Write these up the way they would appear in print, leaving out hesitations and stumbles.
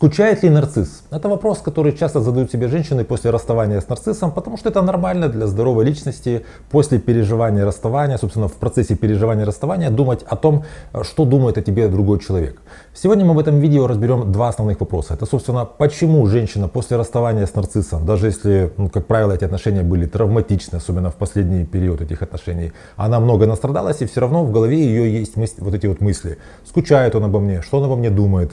Скучает ли нарцисс? Это вопрос, который часто задают себе женщины после расставания с нарциссом, потому что это нормально для здоровой личности после переживания расставания, собственно, в процессе переживания расставания думать о том, что думает о тебе другой человек. Сегодня мы в этом видео разберем два основных вопроса. Это, собственно, почему женщина после расставания с нарциссом, даже если, как правило, эти отношения были травматичны, особенно в последний период этих отношений, она много настрадалась, и все равно в голове ее есть вот эти вот мысли. Скучает он обо мне, что он обо мне думает,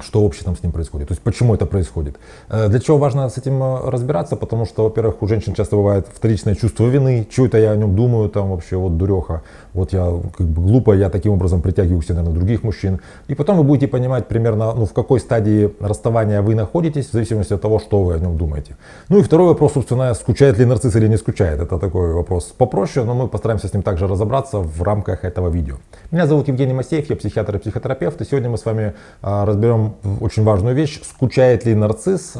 что вообще там с ним происходит, то есть почему это происходит. Для чего важно с этим разбираться, потому что, во-первых, у женщин часто бывает вторичное чувство вины, что это я о нем думаю, там вообще вот дуреха, вот я как бы глупо, я таким образом притягиваю к себе, наверное, других мужчин. И потом вы будете понимать примерно, в какой стадии расставания вы находитесь, в зависимости от того, что вы о нем думаете. Ну и второй вопрос, собственно, скучает ли нарцисс или не скучает. Это такой вопрос попроще, но мы постараемся с ним также разобраться в рамках этого видео. Меня зовут Евгений Масеев, я психиатр и психотерапевт, и сегодня мы с вами разберем очень важную вещь: скучает ли нарцисс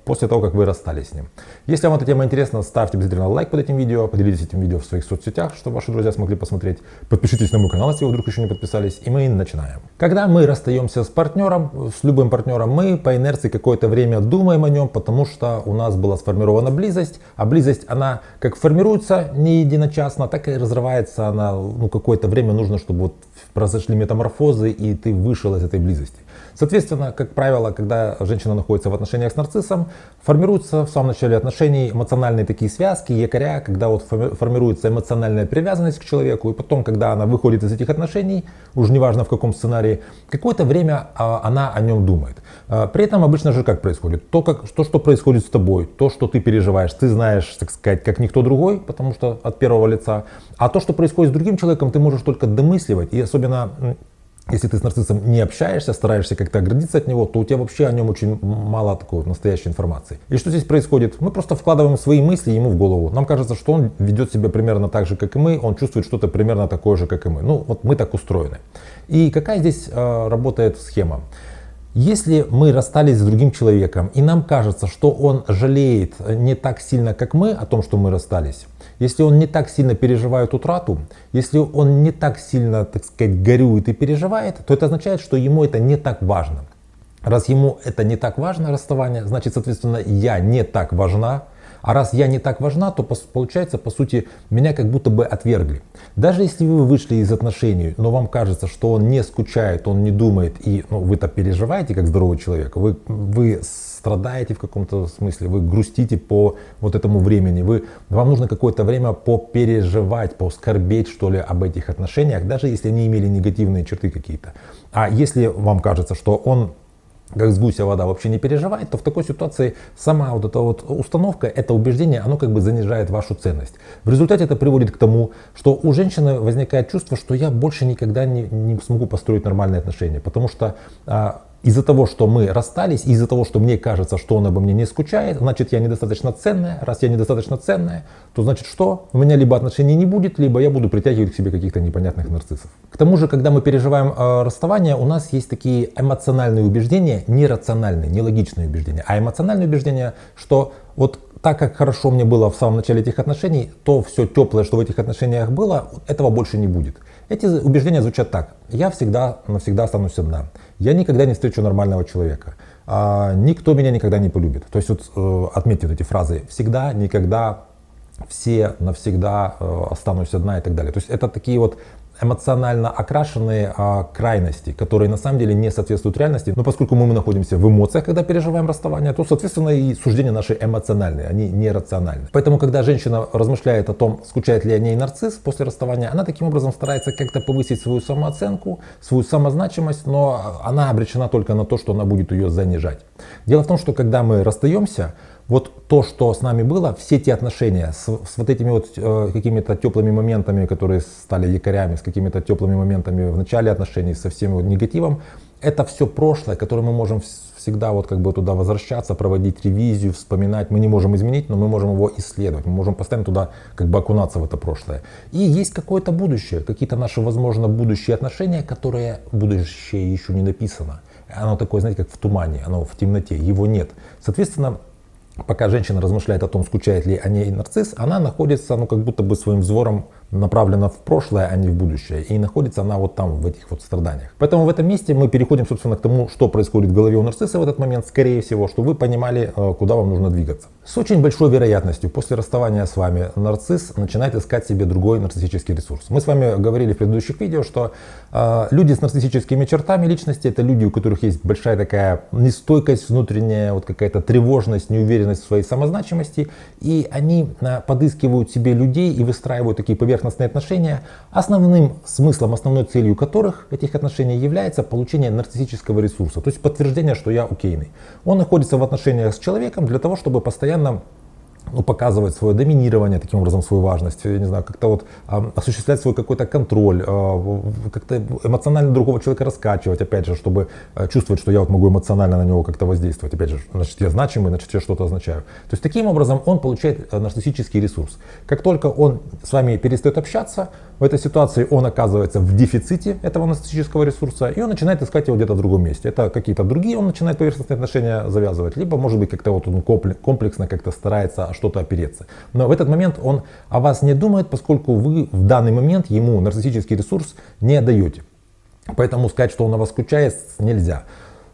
после того, как вы расстались с ним. Если вам эта тема интересна, ставьте обязательно лайк под этим видео, поделитесь этим видео в своих соцсетях, чтобы ваши друзья смогли посмотреть. Подпишитесь на мой канал, если вы вдруг еще не подписались, и мы начинаем. Когда мы расстаемся с партнером, с любым партнером, мы по инерции какое-то время думаем о нем, потому что у нас была сформирована близость, а близость, она как формируется не единочасно, так и разрывается она, какое-то время нужно, чтобы вот произошли метаморфозы, и ты вышел из этой близости. Соответственно, как правило, когда женщина находится в отношениях с нарциссом, формируются в самом начале отношений эмоциональные такие связки, якоря, когда вот формируется эмоциональная привязанность к человеку, и потом, когда она выходит из этих отношений, уже неважно в каком сценарии, какое-то время она о нем думает. При этом обычно же как происходит? То, что происходит с тобой, то, что ты переживаешь, ты знаешь, так сказать, как никто другой, потому что от первого лица, а то, что происходит с другим человеком, ты можешь только домысливать, и особенно если ты с нарциссом не общаешься, стараешься как-то оградиться от него, то у тебя вообще о нем очень мало такой настоящей информации. И что здесь происходит? Мы просто вкладываем свои мысли ему в голову. Нам кажется, что он ведет себя примерно так же, как и мы, он чувствует что-то примерно такое же, как и мы. Вот мы так устроены. И какая здесь работает схема? Если мы расстались с другим человеком, и нам кажется, что он жалеет не так сильно, как мы, о том, что мы расстались, если он не так сильно переживает утрату, если он не так сильно, так сказать, горюет и переживает, то это означает, что ему это не так важно. Раз ему это не так важно, расставание, значит, соответственно, я не так важна. А раз я не так важна, то получается, по сути, меня как будто бы отвергли. Даже если вы вышли из отношений, но вам кажется, что он не скучает, он не думает, и вы-то переживаете как здоровый человек, вы страдаете в каком-то смысле, вы грустите по вот этому времени, вам нужно какое-то время попереживать, поскорбеть, что ли, об этих отношениях, даже если они имели негативные черты какие-то. А если вам кажется, что он как с гуся вода вообще не переживает, то в такой ситуации сама вот эта вот установка, это убеждение, оно как бы занижает вашу ценность. В результате это приводит к тому, что у женщины возникает чувство, что я больше никогда не смогу построить нормальные отношения, потому что из-за того, что мы расстались, из-за того, что мне кажется, что он обо мне не скучает, значит, я недостаточно ценная. Раз я недостаточно ценная, то значит что? У меня либо отношений не будет, либо я буду притягивать к себе каких-то непонятных нарциссов. К тому же, когда мы переживаем расставание, у нас есть такие эмоциональные убеждения, не рациональные, не логичные убеждения, а эмоциональные убеждения, что вот так как хорошо мне было в самом начале этих отношений, то все теплое, что в этих отношениях было, этого больше не будет. Эти убеждения звучат так: я всегда навсегда останусь одна, я никогда не встречу нормального человека, никто меня никогда не полюбит. То есть отметьте вот эти фразы: всегда, никогда, все, навсегда, останусь одна и так далее. То есть это такие вот эмоционально окрашенные крайности, которые на самом деле не соответствуют реальности. Но поскольку мы находимся в эмоциях, когда переживаем расставание, то, соответственно, и суждения наши эмоциональные, они не рациональны. Поэтому, когда женщина размышляет о том, скучает ли о ней нарцисс после расставания, она таким образом старается как-то повысить свою самооценку, свою самозначимость, но она обречена только на то, что она будет ее занижать. Дело в том, что когда мы расстаемся, вот то, что с нами было, все те отношения с вот этими вот какими-то теплыми моментами, которые стали якорями, с какими-то теплыми моментами в начале отношений, со всем вот негативом, это все прошлое, которое мы можем всегда вот как бы туда возвращаться, проводить ревизию, вспоминать. Мы не можем изменить, но мы можем его исследовать, мы можем постоянно туда как бы окунаться в это прошлое. И есть какое-то будущее, какие-то наши, возможно, будущие отношения, которые будущее еще не написано. Оно такое, знаете, как в тумане, оно в темноте, его нет. Соответственно, пока женщина размышляет о том, скучает ли о ней нарцисс, она находится, как будто бы своим взором направлена в прошлое, а не в будущее. И находится она вот там, в этих вот страданиях. Поэтому в этом месте мы переходим, собственно, к тому, что происходит в голове у нарцисса в этот момент. Скорее всего, что вы понимали, куда вам нужно двигаться. С очень большой вероятностью после расставания с вами нарцисс начинает искать себе другой нарциссический ресурс. Мы с вами говорили в предыдущих видео, что люди с нарциссическими чертами личности — это люди, у которых есть большая такая нестойкость внутренняя, вот какая-то тревожность, неуверенность в своей самозначимости. И они подыскивают себе людей и выстраивают такие поверхностные отношения, основным смыслом, основной целью которых этих отношений является получение нарциссического ресурса, то есть подтверждение, что я окейный. Он находится в отношениях с человеком для того, чтобы постоянно показывать свое доминирование, таким образом свою важность, я не знаю, как-то вот осуществлять свой какой-то контроль, как-то эмоционально другого человека раскачивать, опять же, чтобы чувствовать, что я вот могу эмоционально на него как-то воздействовать, опять же, значит, я значимый, значит, я что-то означаю. То есть таким образом он получает нарциссический ресурс. Как только он с вами перестает общаться, в этой ситуации он оказывается в дефиците этого нарциссического ресурса, и он начинает искать его где-то в другом месте. Это какие-то другие, он начинает поверхностные отношения завязывать, либо, может быть, как-то вот он комплексно как-то старается что-то опереться. Но в этот момент он о вас не думает, поскольку вы в данный момент ему нарциссический ресурс не отдаете. Поэтому сказать, что он на вас скучает, нельзя.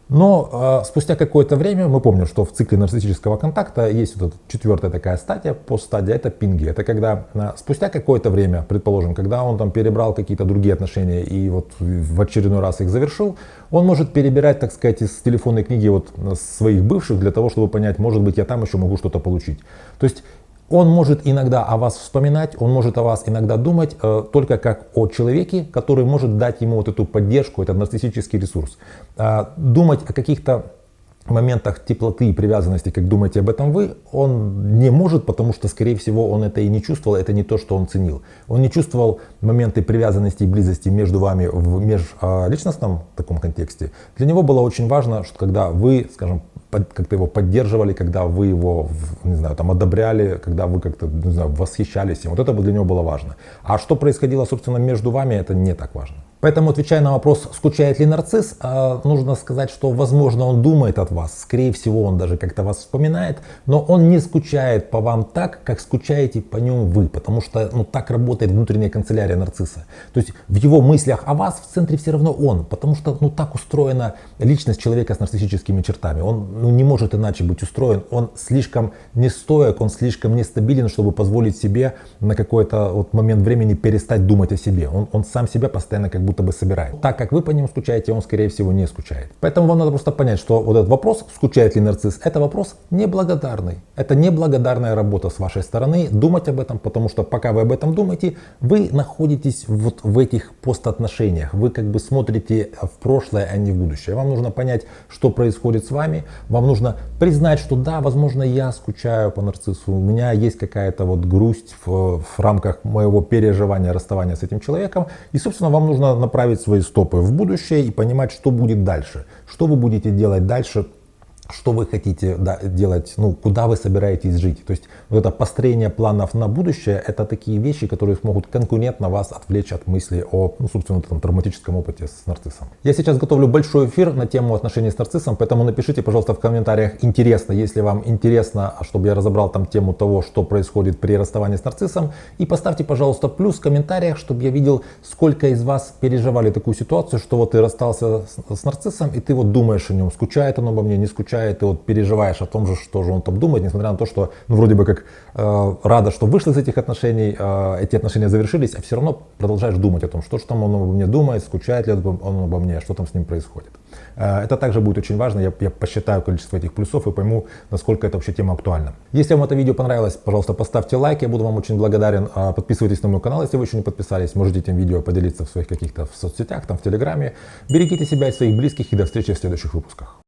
Но спустя какое-то время, мы помним, что в цикле нарциссического контакта есть вот эта четвертая такая стадия, постстадия, это пинги. Это когда спустя какое-то время, предположим, когда он там перебрал какие-то другие отношения и вот в очередной раз их завершил, он может перебирать, так сказать, из телефонной книги вот своих бывших для того, чтобы понять, может быть, я там еще могу что-то получить. То есть он может иногда о вас вспоминать, он может о вас иногда думать только как о человеке, который может дать ему вот эту поддержку, этот нарциссический ресурс. Думать о каких-то моментах теплоты и привязанности, как думаете об этом вы, он не может, потому что, скорее всего, он это и не чувствовал, это не то, что он ценил. Он не чувствовал моменты привязанности и близости между вами в межличностном таком контексте. Для него было очень важно, что когда вы, скажем, как-то его поддерживали, когда вы его, не знаю, там одобряли, когда вы как-то, не знаю, восхищались им. Вот это для него было важно. А что происходило, собственно, между вами, это не так важно. Поэтому, отвечая на вопрос, скучает ли нарцисс, нужно сказать, что, возможно, он думает о вас, скорее всего, он даже как-то вас вспоминает, но он не скучает по вам так, как скучаете по нем вы, потому что так работает внутренняя канцелярия нарцисса. То есть в его мыслях о вас в центре все равно он, потому что так устроена личность человека с нарциссическими чертами. Он не может иначе быть устроен, он слишком нестоек, он слишком нестабилен, чтобы позволить себе на какой-то момент времени перестать думать о себе. Он сам себя постоянно как будто бы собирает. Так как вы по нему скучаете, он, скорее всего, не скучает. Поэтому вам надо просто понять, что вот этот вопрос, скучает ли нарцисс, это вопрос неблагодарный. Это неблагодарная работа с вашей стороны, думать об этом, потому что пока вы об этом думаете, вы находитесь вот в этих постотношениях. Вы как бы смотрите в прошлое, а не в будущее. Вам нужно понять, что происходит с вами. Вам нужно признать, что да, возможно, я скучаю по нарциссу. У меня есть какая-то вот грусть в рамках моего переживания расставания с этим человеком. И, собственно, вам нужно направить свои стопы в будущее и понимать, что будет дальше. Что вы будете делать дальше, что вы хотите делать, куда вы собираетесь жить. То есть вот это построение планов на будущее, это такие вещи, которые смогут конкурентно вас отвлечь от мысли о, собственно, этом травматическом опыте с нарциссом. Я сейчас готовлю большой эфир на тему отношений с нарциссом, поэтому напишите, пожалуйста, в комментариях интересно, если вам интересно, чтобы я разобрал там тему того, что происходит при расставании с нарциссом, и поставьте, пожалуйста, плюс в комментариях, чтобы я видел, сколько из вас переживали такую ситуацию, что вот ты расстался с нарциссом, и ты вот думаешь о нем, скучает он обо мне, не скучает, ты вот переживаешь о том же, что же он там думает, несмотря на то, что вроде бы как рада, что вышла из этих отношений, эти отношения завершились, а все равно продолжаешь думать о том, что же там он обо мне думает, скучает ли он обо мне, что там с ним происходит. Это также будет очень важно, я посчитаю количество этих плюсов и пойму, насколько эта вообще тема актуальна. Если вам это видео понравилось, пожалуйста, поставьте лайк, я буду вам очень благодарен. Подписывайтесь на мой канал, если вы еще не подписались, можете этим видео поделиться в своих каких-то соцсетях, там в Телеграме. Берегите себя и своих близких, и до встречи в следующих выпусках.